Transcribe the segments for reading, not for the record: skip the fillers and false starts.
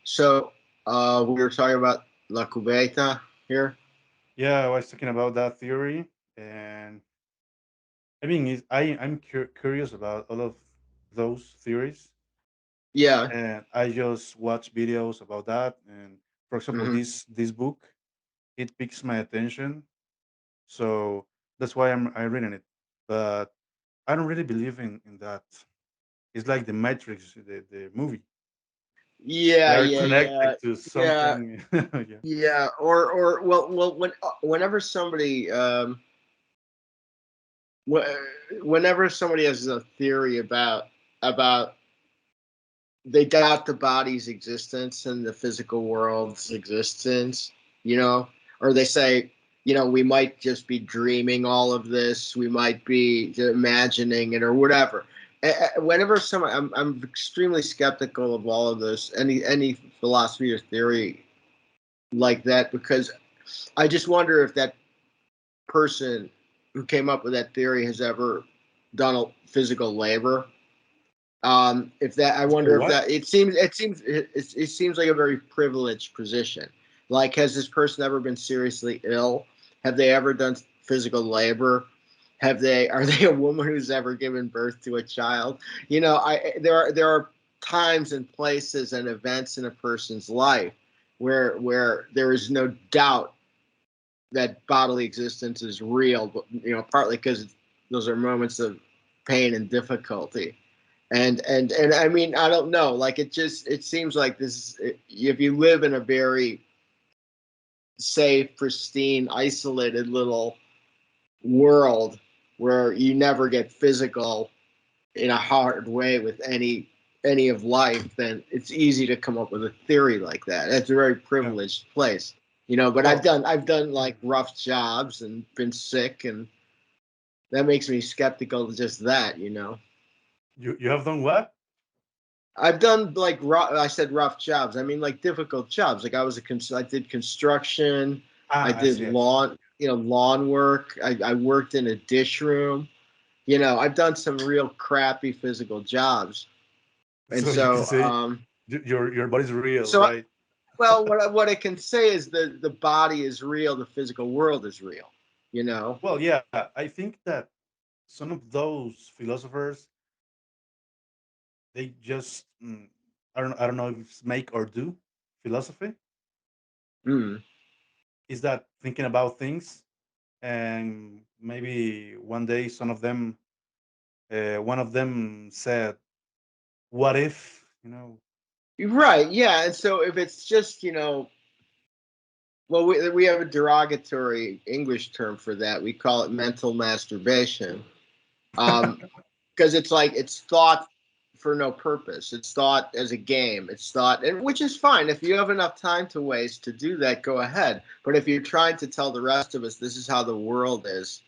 So we were talking about La Cubeta here. Yeah, I was talking about that theory, and I mean, I'm curious about all of those theories, Yeah. and I just watch videos about that. And for example, Hmm. this book it piques my attention, so that's why I'm reading it. But I don't really believe in that. It's like the Matrix, the movie. They Yeah, are yeah, yeah, connected to yeah, something. Yeah. yeah. Or whenever somebody whenever somebody has a theory about they doubt the body's existence and the physical world's existence, you know, or they say, we might just be dreaming all of this, we might be imagining it or whatever. Whenever someone, I'm extremely skeptical of all of this, any philosophy or theory like that, because I just wonder if that person who came up with that theory has ever done a physical labor. If that, I Sorry, wonder if what? that. It seems like a very privileged position. Like, has this person ever been seriously ill? Have they ever done physical labor? Have they? Are they a woman who's ever given birth to a child? There are times and places and events in a person's life where there is no doubt that bodily existence is real, but partly because those are moments of pain and difficulty. And I mean, I don't know, like, it seems like if you live in a very safe, pristine, isolated little world where you never get physical in a hard way with any of life, then it's easy to come up with a theory like that. It's a very Yeah. privileged place, but i've Well, done i've done like mhm. rough jobs and been sick, and that makes me skeptical of just that. You have done what? I've done like I said rough jobs. I mean, like, difficult jobs. Like, I did construction. I Ah, I did see. I see. lawn work. I worked in a dish room. I've done some real crappy physical jobs. And So you can so, say your body's real, so right? well, what I can say is the body is real. The physical world is real. You know. Well, yeah, I think that some of those philosophers they just I don't know if it's make or do philosophy Mm. is that thinking about things and maybe one day one of them said what if Right. Yeah. And so if it's just well, we have a derogatory English term for that. We call it mental masturbation. Because it's like it's thought for no purpose. It's thought as a game. It's thought, and which is fine. If you have enough time to waste to do that, go ahead. But if you're trying to tell the rest of us this is how the world is,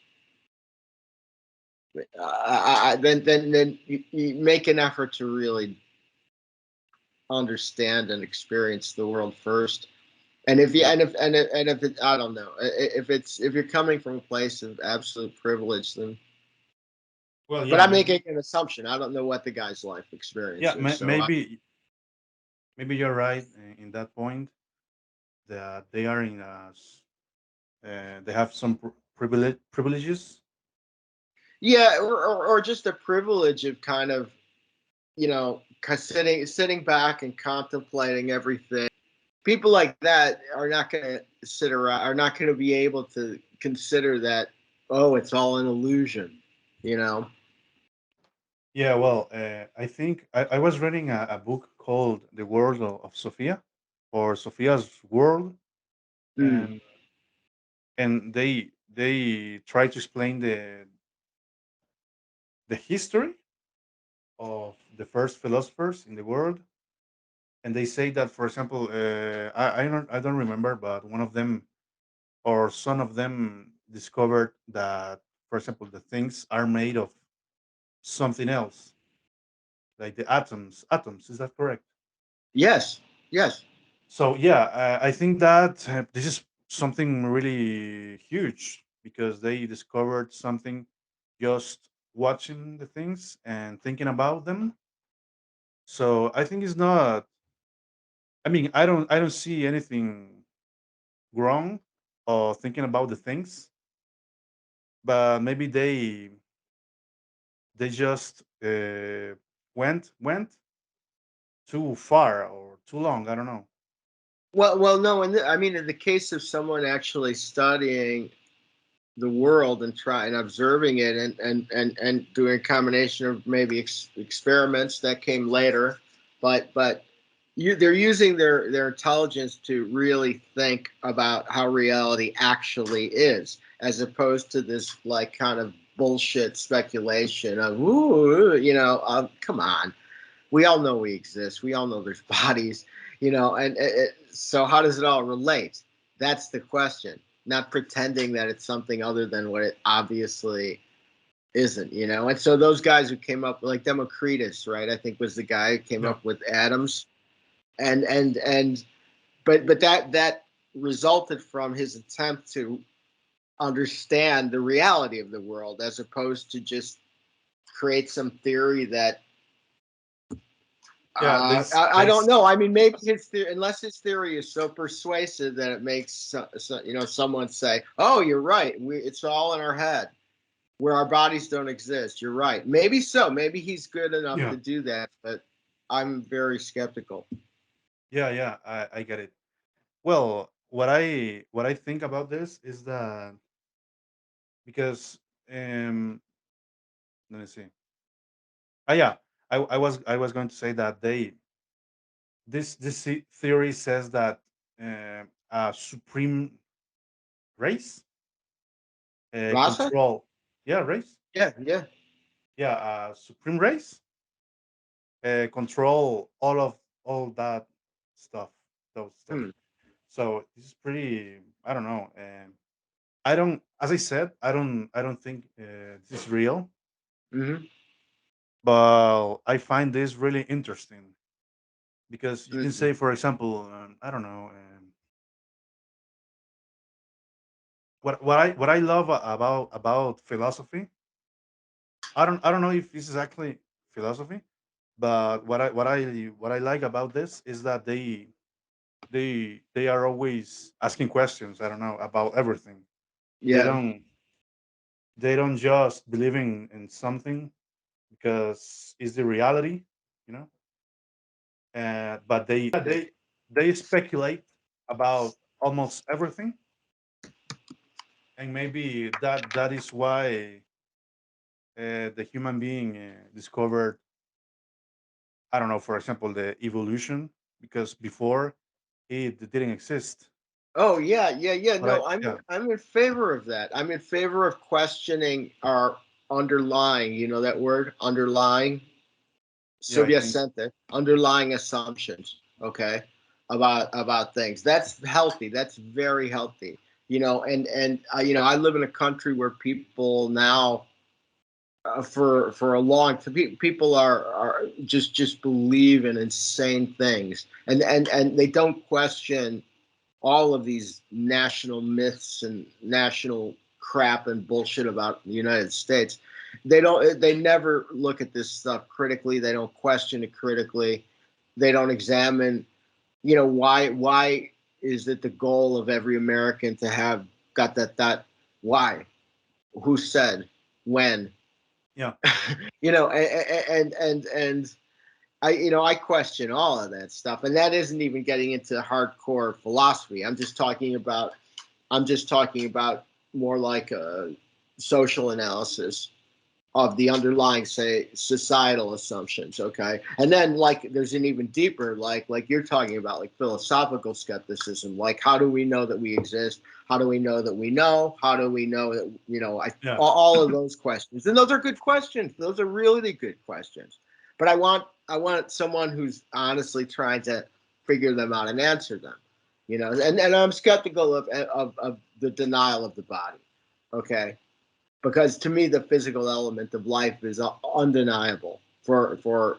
then you make an effort to really understand and experience the world first. And if you yeah, and if it, I don't know, if you're coming from a place of absolute privilege, then. well, But yeah, I'm making an assumption. I don't know what the guy's life experience yeah, is, so maybe you're right in that point that they are they have some privileges. yeah, or just the privilege of kind of sitting back and contemplating everything. People like that are not going to sit around, are not going to be able to consider that, oh, it's all an illusion, you know. Yeah, well, I think I was reading a book called The World of Sophia or Sophia's World, Mm. and they try to explain the history of the first philosophers in the world, and they say that, for example, I don't remember, but one of them or some of them discovered that, for example, the things are made of something else, like the atoms. Atoms, is that correct? Yes, yes. So yeah, I think that this is something really huge because they discovered something just watching the things and thinking about them. So I think it's not. I mean, I don't see anything wrong or thinking about the things, but maybe they just went too far or too long. I don't know. Well, no, I mean, in the case of someone actually studying the world and try and observing it and doing a combination of maybe experiments that came later, but they're using their intelligence to really think about how reality actually is, as opposed to this like kind of bullshit speculation of ooh, come on, we all know we exist. We all know there's bodies, and so how does it all relate? That's the question. Not pretending that it's something other than what it obviously isn't. And so those guys who came up, like Democritus, right? I think was the guy who came Yeah, up with atoms, and but that resulted from his attempt to understand the reality of the world, as opposed to just create some theory that yeah. I don't know. I mean, maybe unless his theory is so persuasive that it makes someone say, "Oh, you're right. It's all in our head, where our bodies don't exist." You're right. Maybe so. Maybe he's good enough Yeah, to do that, but I'm very skeptical. yeah. I get it. Well, what I think about this is that because let me see. Yeah, I was going to say that this theory says that a supreme race Rasa? control, yeah, race, Yeah, yeah. yeah, supreme race control all that stuff, those stuff. Hmm. So this is pretty. I don't know. I don't, as I said, I don't think this is real, Mm-hmm. but I find this really interesting because you can Mm-hmm. say, for example, I don't know. What I love about philosophy. I don't know if this is actually philosophy, but what I like about this is that they are always asking questions. I don't know about everything. They Yeah. don't they don't just believe in something because it's the reality, you know. But they speculate about almost everything, and maybe that is why the human being discovered, I don't know, for example, the evolution, because before it didn't exist. Oh yeah, yeah, yeah. But I No, I'm yeah I'm in favor of that. I'm in favor of questioning our underlying. You know that word, underlying, yeah I think subyacente, underlying assumptions. Okay, about things. That's healthy. That's very healthy. And I live in a country where people now, for a long time, people are just believe in insane things, and they don't question all of these national myths and national crap and bullshit about the United States. They never look at this stuff critically. They don't question it critically. They don't examine, why is it the goal of every American to have got that why? Who said? When? yeah And I question all of that stuff, and that isn't even getting into hardcore philosophy. I'm just talking about more like a social analysis of the underlying, say, societal assumptions. Okay, and then like there's an even deeper, like you're talking about, like philosophical skepticism. Like, how do we know that we exist? How do we know that we know? How do we know that yeah all of those questions? And those are good questions. Those are really good questions. But I want someone who's honestly trying to figure them out and answer them. And I'm skeptical of the denial of the body. Okay, because to me the physical element of life is undeniable for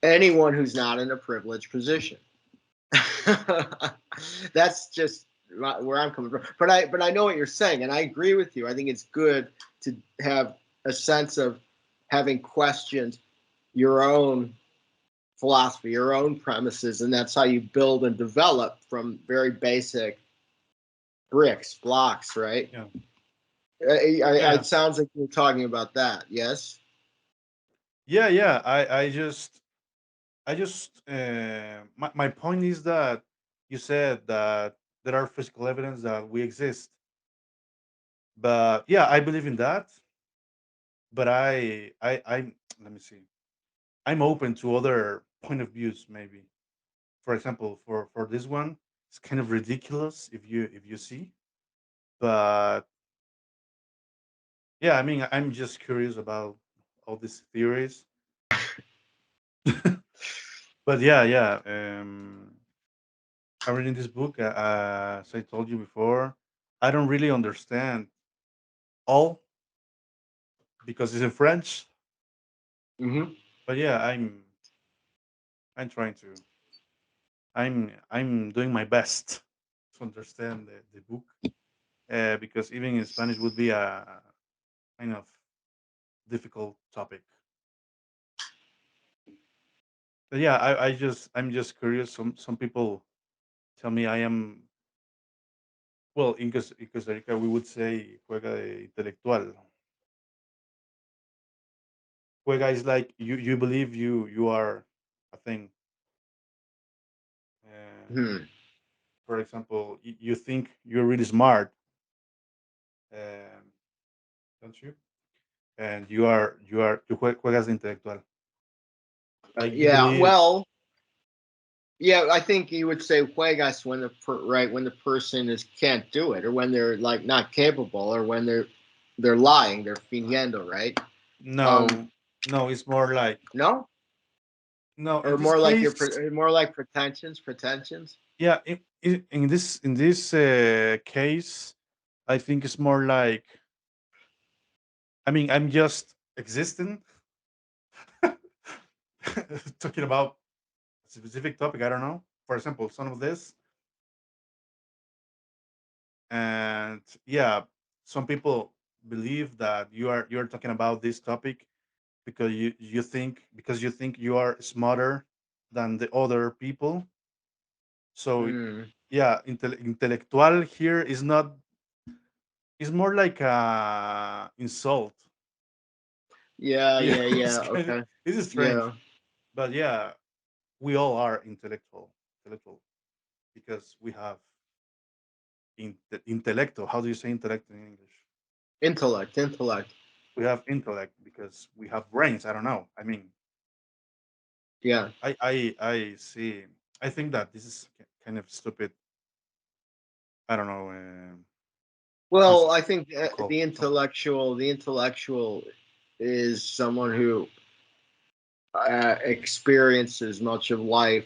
anyone who's not in a privileged position. That's just where I'm coming from. But I know what you're saying, and I agree with you. I think it's good to have a sense of having questioned your own philosophy, your own premises, and that's how you build and develop from very basic bricks, blocks, right? Yeah, It yeah, sounds like you're talking about that. Yes. yeah. I just my point is that you said that there are physical evidence that we exist, but yeah, I believe in that. But I let me see. I'm open to other point of views. Maybe, for example, for this one, it's kind of ridiculous if you see, but yeah, I mean, I'm just curious about all these theories. But yeah. I'm reading this book. As I told you before, I don't really understand all because it's in French. Mm-hmm. But yeah, I'm trying to. I'm doing my best to understand the book because even in Spanish would be a kind of difficult topic. But yeah, I'm just curious. Some people tell me I am well in Costa Rica we would say juega de intelectual. Juega is like you believe you are a thing. Uh, Hmm. for example, you think you're really smart, um, don't you? And juegas de intelectual. Like you Yeah. believe. Well. Yeah, I think you would say juegas when right when the person is can't do it, or when they're like not capable, or when they're lying, they're fingiendo, right? Um, No, no, it's more like no, no. In or this more like your case, more like pretensions. yeah. In this case, I think it's more like. I mean, I'm just existing, talking about a specific topic. I don't know. For example, some of this, and yeah, some people believe that you're talking about this topic because you think you are smarter than the other people. So Mm. yeah, intellectual here is not is more like a insult. Yeah, Yeah, yeah, it's yeah. kind of Okay. it's strange, Yeah, but yeah, we all are intellectual because we have intellecto. How do you say intellect in English? intellect. We have intellect because we have brains. I don't know. I mean, Yeah. I see. I think that this is kind of stupid. I don't know Well, concept I think to call something. the intellectual is someone who experiences much of life.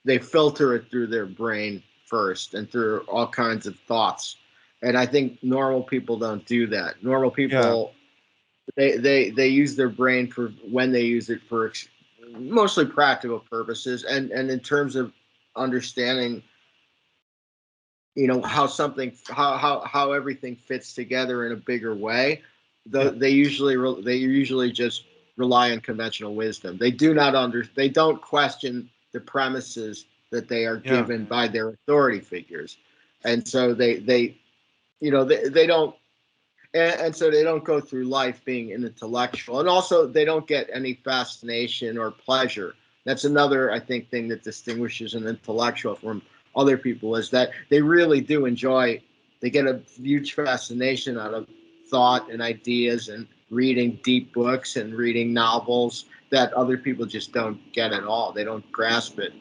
They filter it through their brain first and through all kinds of thoughts. And I think normal people don't do that. Normal Yeah, people they use their brain for when they use it for mostly practical purposes and in terms of understanding how something how everything fits together in a bigger way. yeah, They usually just rely on conventional wisdom. They don't question the premises that they are given yeah. by their authority figures, and so they don't, and so they don't go through life being an intellectual, and also they don't get any fascination or pleasure. That's another, I think, thing that distinguishes an intellectual from other people is that they really do enjoy. They get a huge fascination out of thought and ideas and reading deep books and reading novels that other people just don't get at all. They don't grasp it.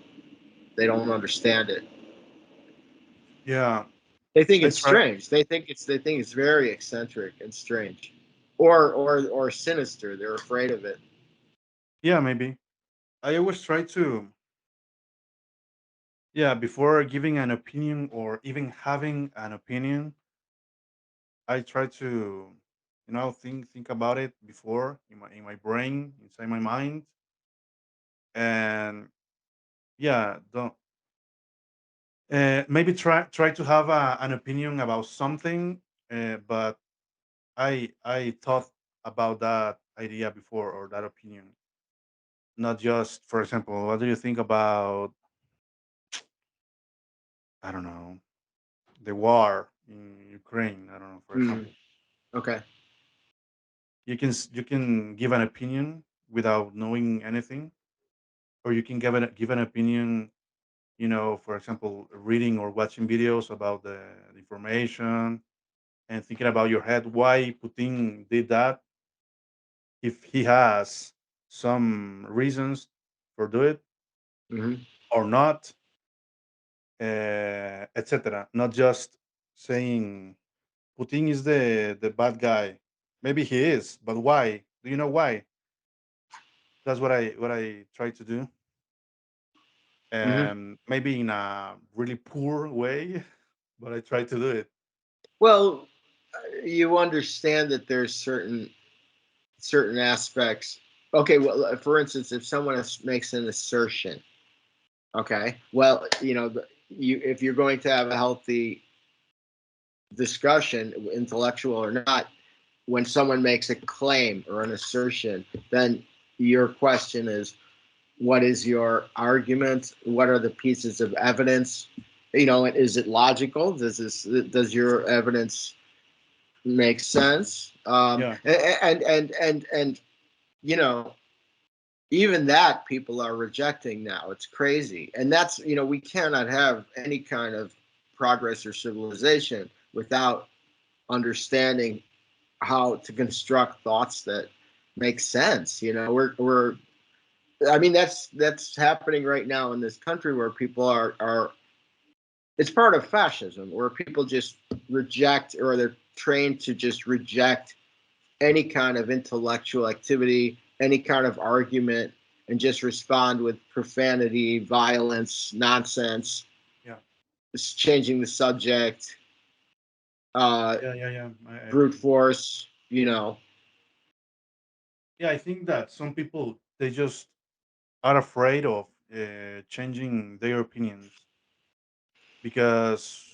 They don't understand it. Yeah. They think I it's try. strange. They think it's very eccentric and strange, or sinister. They're afraid of it. Yeah, maybe. I always try to. Yeah, before giving an opinion or even having an opinion, I try to, think about it before in my brain, inside my mind, and yeah, don't maybe try to have an opinion about something, but I thought about that idea before or that opinion. not just, for example, what do you think about, I don't know, the war in Ukraine? I don't know, for Mm, example. okay. You can give an opinion without knowing anything, or you can give an opinion, for example, reading or watching videos about the information and thinking about your head why Putin did that, if he has some reasons for do it Hmm. or not, etc. Not just saying Putin is the bad guy. Maybe he is, but why? Do you know why? That's what I try to do. Hmm. Maybe in a really poor way, but I try to do it. Well, you understand that there's certain aspects. Okay, well, for instance, if someone makes an assertion, okay, well, you if you're going to have a healthy discussion, intellectual or not, when someone makes a claim or an assertion, then your question is, what is your argument? What are the pieces of evidence? Is it logical? Does your evidence make sense? Yeah, And you know, even that people are rejecting now. It's crazy, and that's we cannot have any kind of progress or civilization without understanding how to construct thoughts that make sense. We're I mean, that's happening right now in this country where people are. It's part of fascism, where people just reject, or they're trained to just reject any kind of intellectual activity, any kind of argument, and just respond with profanity, violence, nonsense, yeah, just changing the subject, uh, yeah. I brute agree. force. Yeah, I think that some people they just are afraid of changing their opinions because,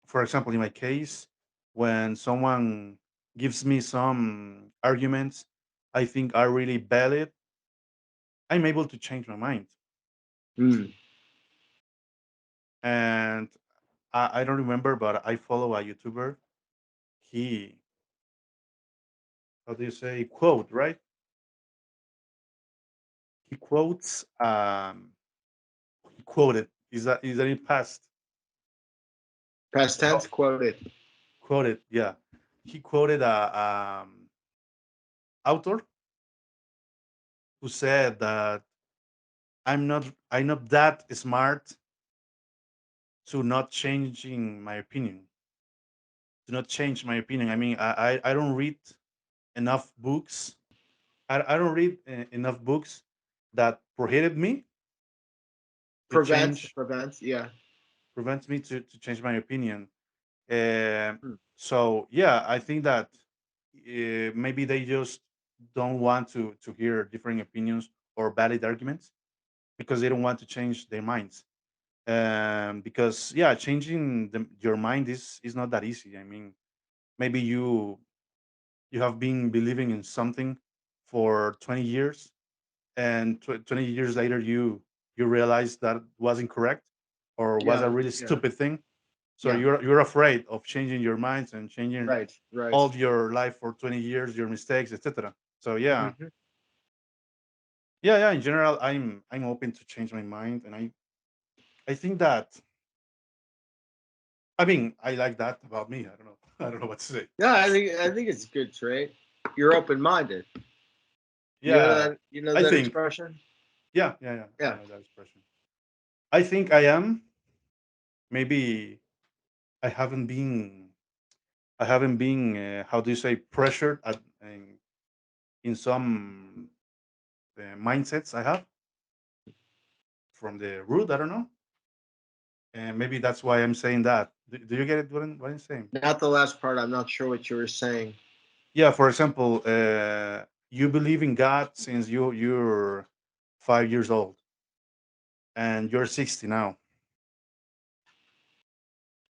for example, in my case, when someone gives me some arguments I think are really valid, I'm able to change my mind. Mm. And I don't remember, but I follow a YouTuber. He, how do you say, quote, right? He quotes, he quoted, is that in past? Past tense, quoted. Quoted, yeah. He quoted a author who said that I'm not that smart to not changing my opinion, to not change my opinion. I mean, I don't read enough books. I don't read enough books that prohibit me to change, Prevents, yeah. prevents me to change my opinion. Um Mm. so yeah, I think that maybe they just don't want to hear different opinions or valid arguments because they don't want to change their minds. Because yeah, changing your mind is not that easy. I mean, maybe you have been believing in something for 20 years, and 20 years later you realize that wasn't correct or was a Yeah, really yeah, stupid thing. So yeah. you're afraid of changing your minds and changing Right, right. all of your life for 20 years, your mistakes, etc. So yeah, Hmm. yeah. In general, I'm open to change my mind, and I think that, I mean, I like that about me. I don't know. I don't know what to say. Yeah, I think it's a good trait. You're open minded. You know Yeah, that you know I that think. expression? Yeah. I Yeah. know that expression. I think I am. Maybe I haven't been. I haven't been. How do you say, pressured in some mindsets I have from the root. I don't know, and maybe that's why I'm saying that. Do you get it? What I'm saying? Not the last part. I'm not sure what you were saying. Yeah. For example, you believe in God since you're 5 years old, and you're 60 now,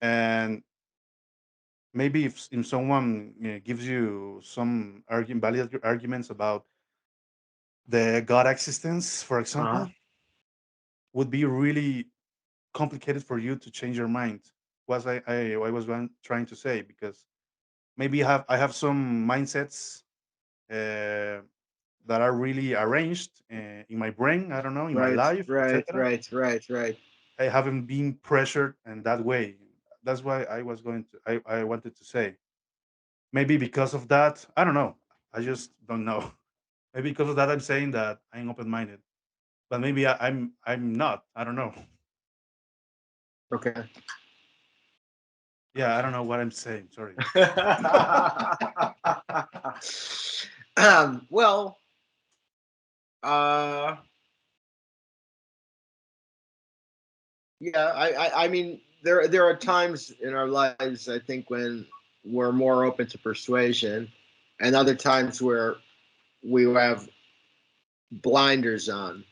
and maybe if someone gives you some valid arguments about the God existence, for Uh-huh. example, would be really complicated for you to change your mind. Was I was trying to say, because maybe I have some mindsets uh, that are really arranged in my brain. I don't know, in my Right, life, right, etc. right, right, right. I haven't been pressured in that way. That's why I wanted to say, maybe because of that, I don't know. I just don't know. Maybe because of that, I'm saying that I'm open minded, but maybe I'm not. I don't know. Okay. Yeah, I don't know what I'm saying. Sorry. Well, uh, yeah, I mean, there are times in our lives, I think, when we're more open to persuasion, and other times where we have blinders on.